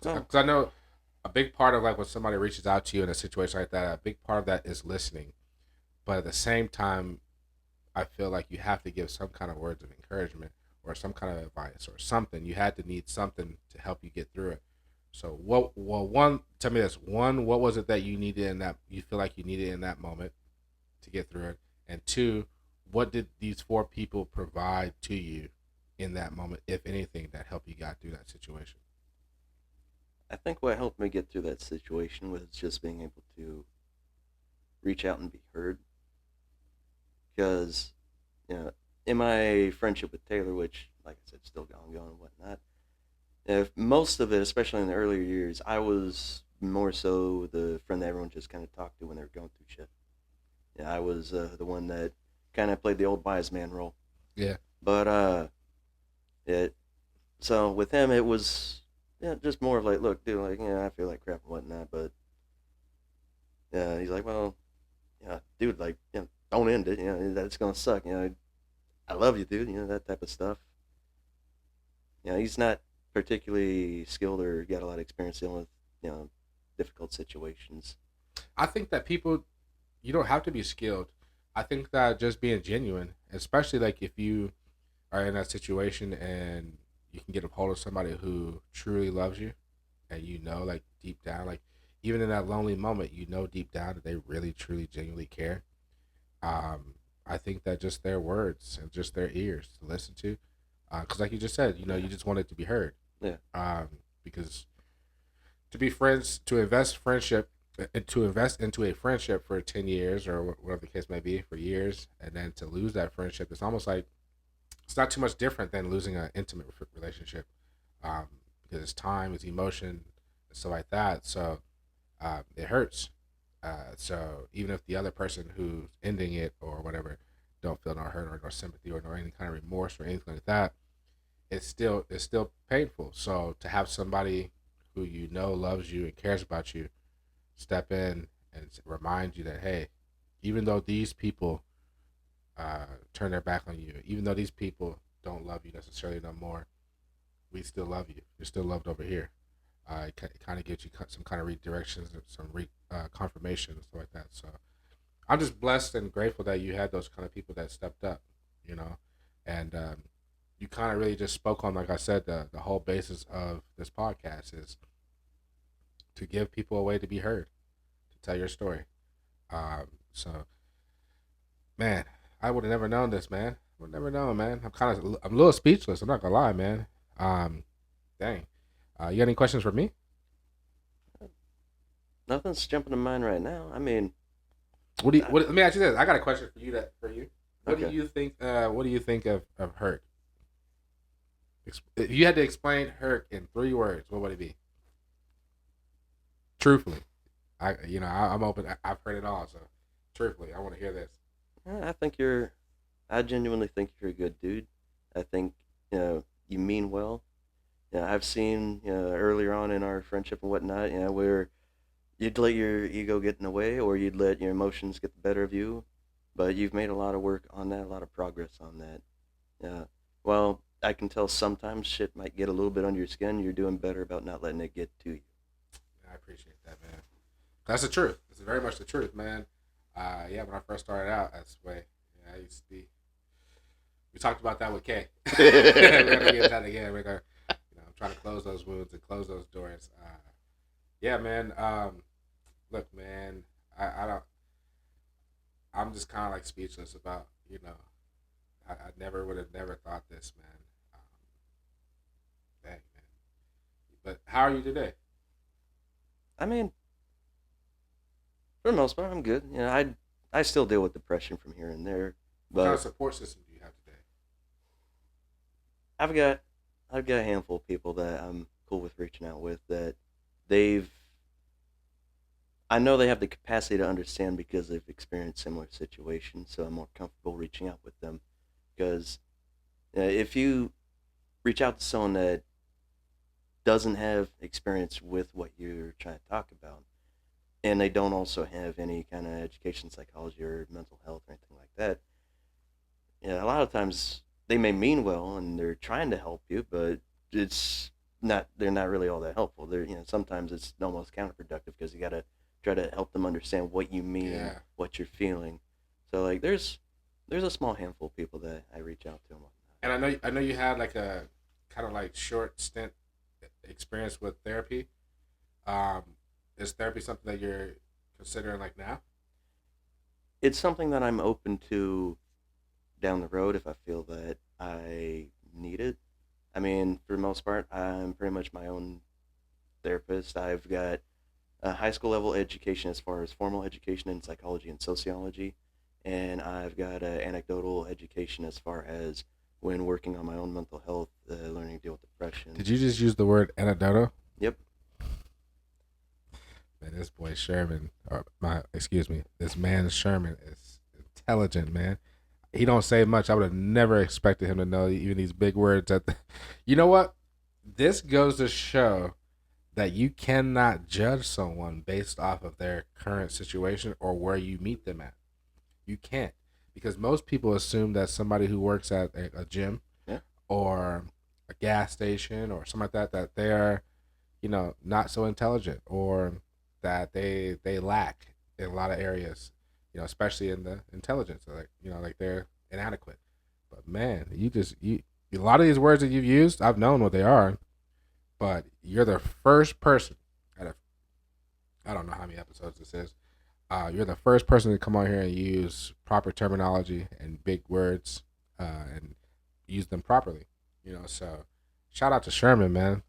Well, Because I know a big part of like when somebody reaches out to you in a situation like that, a big part of that is listening. But at the same time, I feel like you have to give some kind of words of encouragement or some kind of advice or something. You had to need something to help you get through it. So what? Well, one, tell me this. One, what was it that you needed in that you feel like you needed in that moment to get through it? And two, what did these four people provide to you in that moment, if anything, that helped you got through that situation? I think what helped me get through that situation was just being able to reach out and be heard. Because, you know, in my friendship with Taylor, which, like I said, still going and whatnot, if most of it, especially in the earlier years, I was more so the friend that everyone just kind of talked to when they were going through shit. Yeah, I was the one that kind of played the old wise man role. Yeah. But it so with him, it was just more of like, look, dude, like, I feel like crap and whatnot, but he's like, well, dude, like, don't end it, that's gonna suck, I love you, dude, that type of stuff. He's not particularly skilled or got a lot of experience dealing with, difficult situations. I think that people, you don't have to be skilled. I think that just being genuine, especially like if you are in that situation and you can get a hold of somebody who truly loves you and you know like deep down, like even in that lonely moment, you know deep down that they really truly genuinely care. I think that just their words and just their ears to listen to, because like you just said, Yeah, you just want it to be heard. yeah, um, because to be friends, to invest friendship, and to invest into a friendship for 10 years or whatever the case may be for years, and then to lose that friendship, it's almost like it's not too much different than losing an intimate relationship, um, because it's time, it's emotion, and stuff like that. So it hurts. So even if the other person who's ending it or whatever don't feel no hurt or no sympathy or no any kind of remorse or anything like that, it's still painful. So to have somebody who you know loves you and cares about you step in and remind you that hey, even though these people turn their back on you, even though these people don't love you necessarily no more, we still love you. You're still loved over here. It kind of gives you some kind of redirections and some confirmation and stuff like that. So I'm just blessed and grateful that you had those kind of people that stepped up, you know, and you kind of really just spoke on, like I said, the whole basis of this podcast is to give people a way to be heard, to tell your story. So, man, I would have never known this, man. Would never known, man. I'm a little speechless. I'm not gonna lie, man. Um, dang. You got any questions for me? nothing's jumping to mind right now. I mean, What do you? uh, What, let me ask you this. I got a question for you. What do okay. you think? What do you think of hurt? If you had to explain hurt in 3 words, what would it be? Truthfully, I'm open. I've heard it all. So, truthfully, I want to hear this. I think I genuinely think you're a good dude. I think, you mean well. I've seen, earlier on in our friendship and whatnot, where you'd let your ego get in the way or you'd let your emotions get the better of you. But you've made a lot of work on that, a lot of progress on that. Yeah. Well, I can tell sometimes shit might get a little bit under your skin. You're doing better about not letting it get to you. I appreciate that, man. That's the truth. It's very much the truth, man. Yeah, when I first started out, that's the way. Yeah, I used to be. We talked about that with Kay. We're gonna get that again. We're gonna, I'm trying to close those wounds and close those doors. Yeah, man. Look, man. I don't. I'm just kind of like speechless about. I never would have never thought this, man. Um, Dang, man. But how are you today? I mean, for the most part, I'm good. I still deal with depression from here and there, What kind of but support system do you have today? I've got I've got a handful of people that I'm cool with reaching out with that they've I know they have the capacity to understand because they've experienced similar situations, so I'm more comfortable reaching out with them. Because if you reach out to someone that doesn't have experience with what you're trying to talk about, and they don't also have any kind of education, psychology, or mental health or anything like that. Yeah, a lot of times they may mean well and they're trying to help you, but it's not. They're not really all that helpful. They're sometimes it's almost counterproductive because you got to try to help them understand what you mean, Yeah. what you're feeling. So like there's a small handful of people that I reach out to and whatnot. And I know you had like a kind of like short stint experience with therapy. Um, is therapy something that you're considering like now? It's something that I'm open to down the road if I feel that I need it. I mean, for the most part, I'm pretty much my own therapist. I've got a high school level education as far as formal education in psychology and sociology, and I've got anecdotal education as far as when working on my own mental health, learning to deal with depression. Did you just use the word anecdotal? Yep. Man, this boy Sherman, or my excuse me, this man Sherman is intelligent, man. He don't say much. I would have never expected him to know even these big words. You know what? This goes to show that you cannot judge someone based off of their current situation or where you meet them at. You can't, because most people assume that somebody who works at a gym Yeah. or a gas station or something like that, that they're, not so intelligent, or that they lack in a lot of areas, especially in the intelligence, like, like they're inadequate. But man, you a lot of these words that you've used, I've known what they are, but you're the first person out of, I don't know how many episodes this is. You're the first person to come on here and use proper terminology and big words, and use them properly. So shout out to Sherman, man.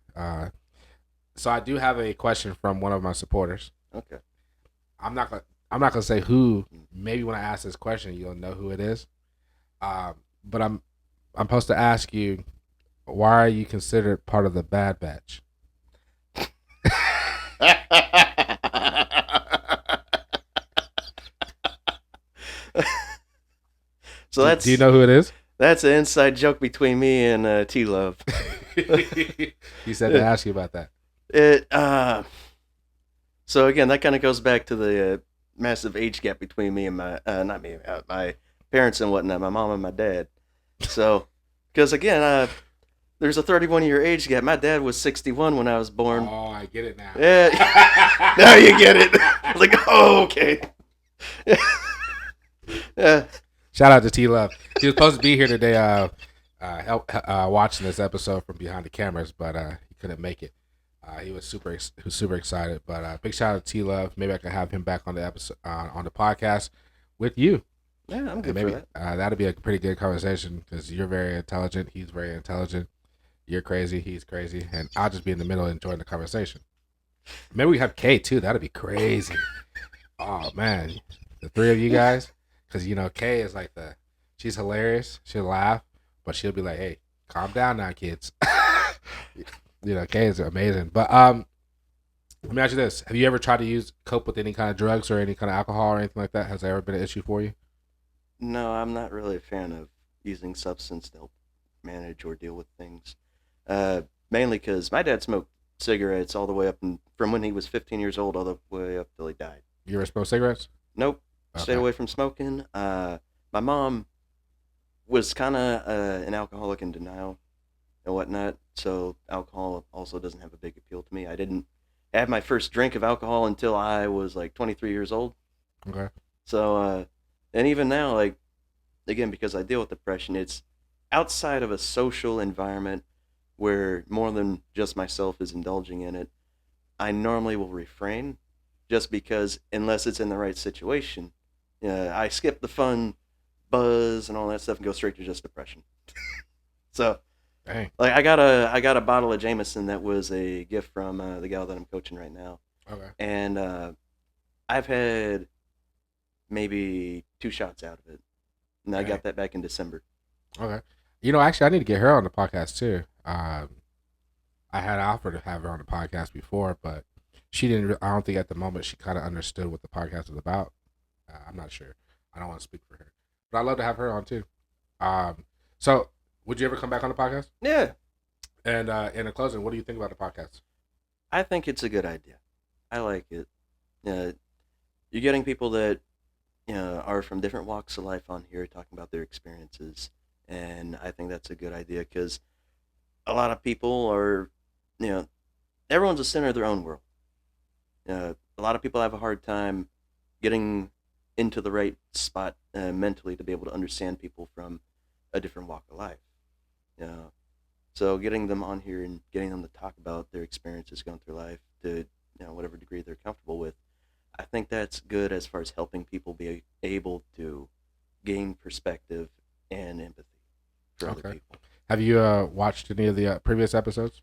So I do have a question from one of my supporters. Okay. I'm not gonna I'm not gonna say who. Mm. Maybe when I ask this question, you'll know who it is. But I'm supposed to ask you, why are you considered part of the Bad Batch? So Do you know who it is? that's an inside joke between me and T Love. He said to ask you about that. It So again, that kind of goes back to the massive age gap between me and my not me my parents and whatnot, my mom and my dad. So because again, there's a 31-year age gap. My dad was 61 when I was born. Oh, I get it now. Yeah, now you get it. I was like, oh, okay. Yeah. Shout out to T Love. He was supposed to be here today, watching this episode from behind the cameras, but he couldn't make it. He was super excited. But big shout out to T Love. Maybe I can have him back on the episode, on the podcast with you. Yeah, I'm And good for maybe that. that'd be a pretty good conversation, because you're very intelligent. He's very intelligent. You're crazy. He's crazy, and I'll just be in the middle enjoying the conversation. Maybe we have Kay too. That'd be crazy. Oh man, the three of you guys, because Kay is like she's hilarious. She'll laugh, but she'll be like, "Hey, calm down now, kids." Kay is amazing. But let me ask you this: have you ever tried to cope with any kind of drugs or any kind of alcohol or anything like that? Has that ever been an issue for you? No, I'm not really a fan of using substance to help manage or deal with things. Mainly because my dad smoked cigarettes all the way up from when he was 15 years old all the way up till he died. You ever smoke cigarettes? Nope, stayed Okay. away from smoking. My mom was kind of an alcoholic in denial and whatnot, so alcohol also doesn't have a big appeal to me. I didn't have my first drink of alcohol until I was like 23 years old. Okay. So, and even now, like, again, because I deal with depression, it's outside of a social environment where more than just myself is indulging in it. I normally will refrain just because, unless it's in the right situation, I skip the fun buzz and all that stuff and go straight to just depression. So, Dang. like, I got a bottle of Jameson that was a gift from the gal that I'm coaching right now, Okay. and I've had maybe 2 shots out of it, and I Dang. got that back in December. Okay. Actually, I need to get her on the podcast too. I had offered to have her on the podcast before, but she didn't. I don't think at the moment she kind of understood what the podcast was about. I'm not sure. I don't want to speak for her, but I'd love to have her on too. So would you ever come back on the podcast? Yeah, And in a closing, what do you think about the podcast? I think it's a good idea. I like it. Uh, you're getting people that are from different walks of life on here talking about their experiences, and I think that's a good idea because a lot of people are, you know, everyone's a center of their own world. A lot of people have a hard time getting into the right spot mentally to be able to understand people from a different walk of life. Uh, so getting them on here and getting them to talk about their experiences going through life to whatever degree they're comfortable with, I think that's good as far as helping people be able to gain perspective and empathy for other Okay. people. Have you watched any of the previous episodes?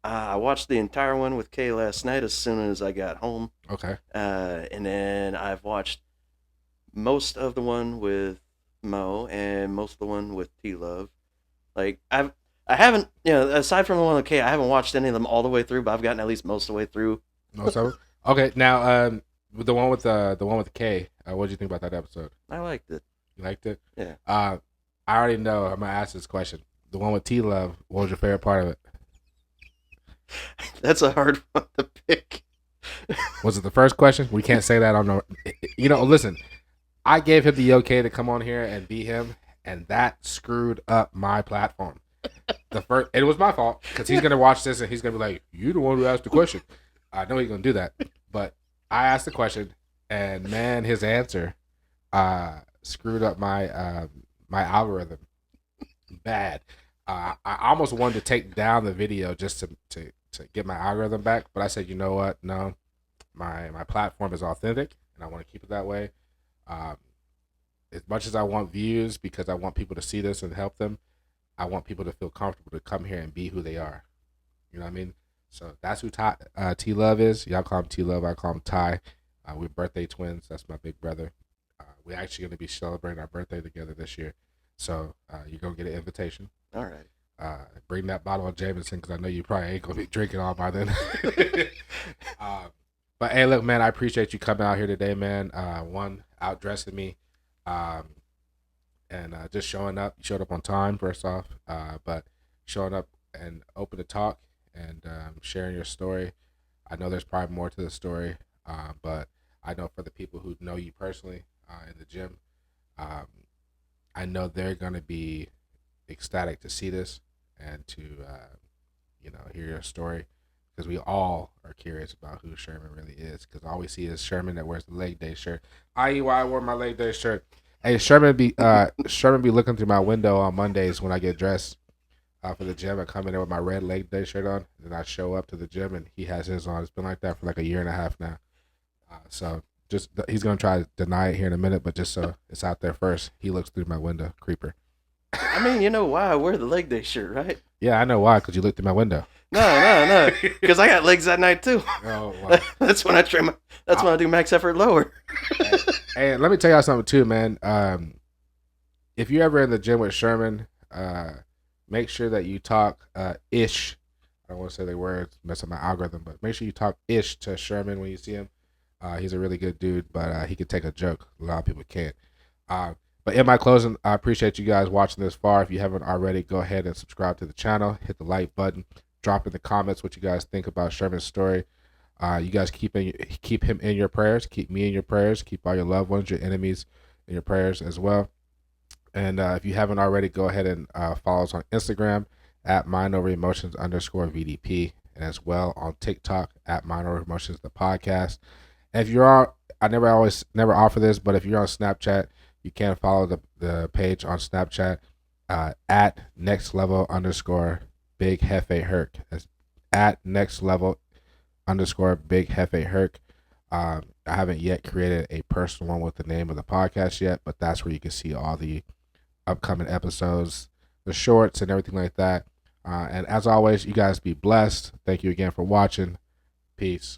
I watched the entire one with Kay last night as soon as I got home, Okay. and then I've watched most of the one with Mo and most of the one with T Love. Like I haven't aside from the one with Kay, I haven't watched any of them all the way through, but I've gotten at least most of the way through. No, so okay. Now, with the one with K, what did you think about that episode? I liked it. You liked it? Yeah. I already know. I'm gonna ask this question. The one with T Love. What was your favorite part of it? That's a hard one to pick. Was it the first question? We can't say that on the. Listen. I gave him the okay to come on here and beat him, and that screwed up my platform. It was my fault because he's gonna watch this and he's gonna be like, "You the one who asked the question." I know he's gonna do that, but I asked the question, and man, his answer screwed up my algorithm bad. I almost wanted to take down the video just to get my algorithm back, but I said, you know what? No, my platform is authentic, and I want to keep it that way. Um, as much as I want views because I want people to see this and help them, I want people to feel comfortable to come here and be who they are. You know what I mean? So that's who T Love is. Y'all call him T Love. I call him Ty. We're birthday twins. That's my big brother. We're actually going to be celebrating our birthday together this year. So you're going to get an invitation. All right. Bring that bottle of Jameson because I know you probably ain't going to be drinking all by then. uh, but hey, look, man, I appreciate you coming out here today, man. One, outdressing me. Um, and just showing up. You showed up on time, first off, but showing up and open to talk and sharing your story. I know there's probably more to the story, but I know for the people who know you personally in the gym, um, I know they're going to be ecstatic to see this and to hear your story because we all are curious about who Sherman really is because all we see is Sherman that wears the leg day shirt. I.e., why I wore my leg day shirt. Hey, Sherman be looking through my window on Mondays when I get dressed for the gym. I come in there with my red leg day shirt on, and I show up to the gym and he has his on. It's been like that for like a year and a half now. So just he's gonna try to deny it here in a minute, but just so it's out there first, he looks through my window, creeper. I mean, you know why I wear the leg day shirt, right? Yeah, I know why, because you looked through my window. No, because I got legs that night too. Oh, wow. That's when I train. That's when I do max effort lower. Hey, let me tell y'all something too, man. If you're ever in the gym with Sherman, make sure that you talk ish. I don't want to say the words, mess up my algorithm, but make sure you talk ish to Sherman when you see him. He's a really good dude, but he can take a joke. A lot of people can't. But in my closing, I appreciate you guys watching this far. If you haven't already, go ahead and subscribe to the channel. Hit the like button. Drop in the comments what you guys think about Sherman's story. You guys keep him in your prayers. Keep me in your prayers. Keep all your loved ones, your enemies, in your prayers as well. And if you haven't already, go ahead and follow us on Instagram at mindoveremotions_VDP, and as well on TikTok at mindoveremotions the podcast. And if you're on, I never offer this, but if you're on Snapchat, you can follow the page on Snapchat at next level underscore big hefe herc. That's at next level underscore big hefe herc. I haven't yet created a personal one with the name of the podcast yet, but that's where you can see all the upcoming episodes, the shorts, and everything like that. And as always, you guys be blessed. Thank you again for watching. Peace.